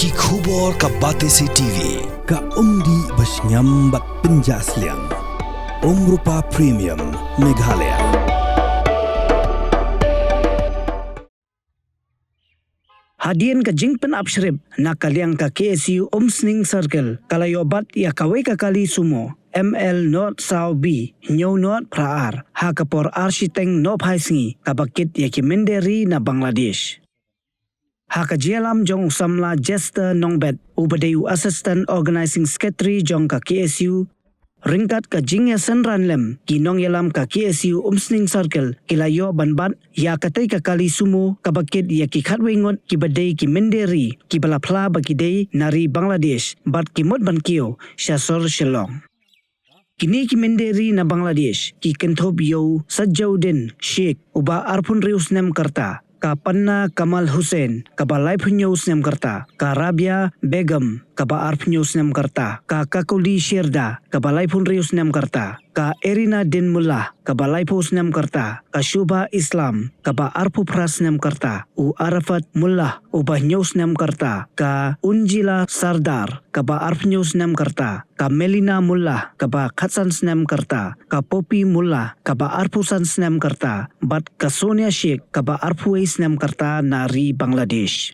Ki khubor ka Batesi TV. Ka umdi basnyam bak penjaslian. Rupa Premium Meghalaya. Hadian ka jingpen apshrib na kaliang ka KSU Umsning Circle kalayobat ya kaway kakali sumo ML Not Sao B Nyo Not Praar ha kapor architeng no phaisngi kabakit ya kimenderi na Bangladesh. Ha ka jialam jong samla Jester Nongbet ubadeyu Assistant Organizing Secretary jong ka KSU ringkat ka jingya senranlem kinong yalam ka KSU Umsning Circle kilayo banbat ya katay kakali sumo kabakit ya kikhatwengot kibadey kimenderi kibalapla bakidey nari Bangladesh bat kimot bankiyo syasor Shillong. Kini kimenderi na Bangladesh kikentob yo Sajauddin Sheikh uba arpun rius nem karta ka Panna Kamal Hussein kabalay punyos nem karta ka Rabia Begum kabaar punyos nem karta ka Kakuli Sherda kabalay pun rius nem karta ka Erina Din Mullah kabalay pus nem karta ka Shubha Islam kabaar pu pras nem karta u Arafat Mullah ubah nyos nem karta ka Unjila Sardar kabaar punyos nem karta ka Melina Mullah kaba Khatsan nem karta ka Popi Mullah kabaar pusan nem karta bat ka Sonia Sheikh kabaar puis nem karta nari Bangladesh.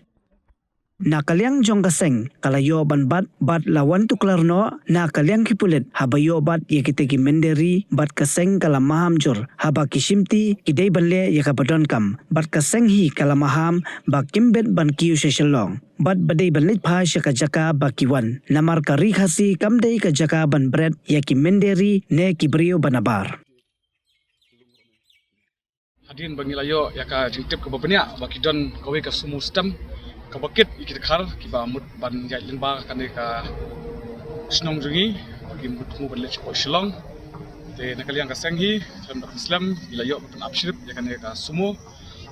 Na kaliang jong kaseng kalayo banbat bat lawan tuklarno na kaliang kipulit habayo bat ya kitegi menderi bat kaseng kalamaham jor haba kisimti kidei banle ya kabadon kam bat kaseng hi kalamaham ba kimbet ban kiyu seshelong bat badei banlit pa sya kajaka bakiwan namar kari khasi kamdei kajaka ban bread ya ki menderi ne kibrio banabar. Hadin bangilayo ya ka jingtip ke babenya bakidon kawe ka sumu sistem kabakit ikit khar kiba mut ban ya limba kane ka snong jungi bagi mut mu ban lech ko shilong te nakaliang ka sanghi sam Islam ilayo ban abshirip ya kane ka sumu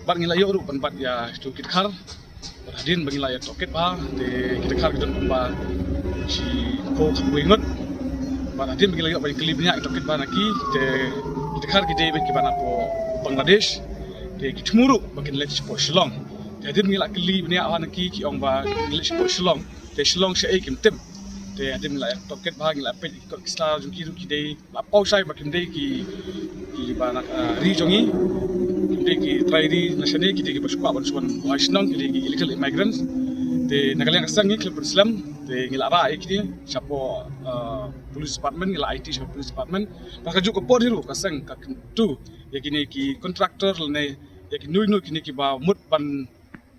ban ilayo ru ban bat ya stukit khar hadin bangilayo toket ba te ikit khar kidon ba si ko khwingot ban hadin bangilayo ban klibnya toket ba naki te ikit khar kidei be kibana po Bangladesh te kitmuru bakin lech ko shilong jadi mengilak keli benda awan ki ong ba English ko Shillong te Shillong she kim tim te adim la toket ba ngilak pe ko kisla jung ki ru ki dei la pau sai ba kim dei ki ba na ri jongi kim dei ki trai ri national ki dei ki basukwa ban suan wa Shillong ki dei ki illegal immigrants te nakaliang kasang ni klub Islam te ngilak ra ki dei sapo police department ngilak IT sapo police department ba ka ju ko por hiru kasang ka tu ya kini ki contractor ne ya ki nui kini ki ba mut ban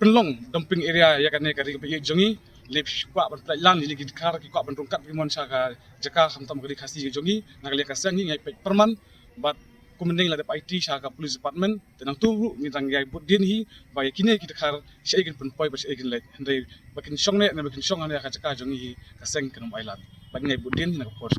penlong dumping area ya kan kari ke jongi lep kwa ban lan ni ki khar ki kwa ban tongkat ki mon sa ka jaka khamtam kali khasi jongi nakali ka sang ngai pe perman bat kumending la de IT sa ka police department tenang tu ni tang yai bud din hi ba yakine ki khar sei kin pun poi ba sei kin le ndai bakin song ne na bakin song ane ka jaka jongi ka sang kan mailat ba ngai bud din na ko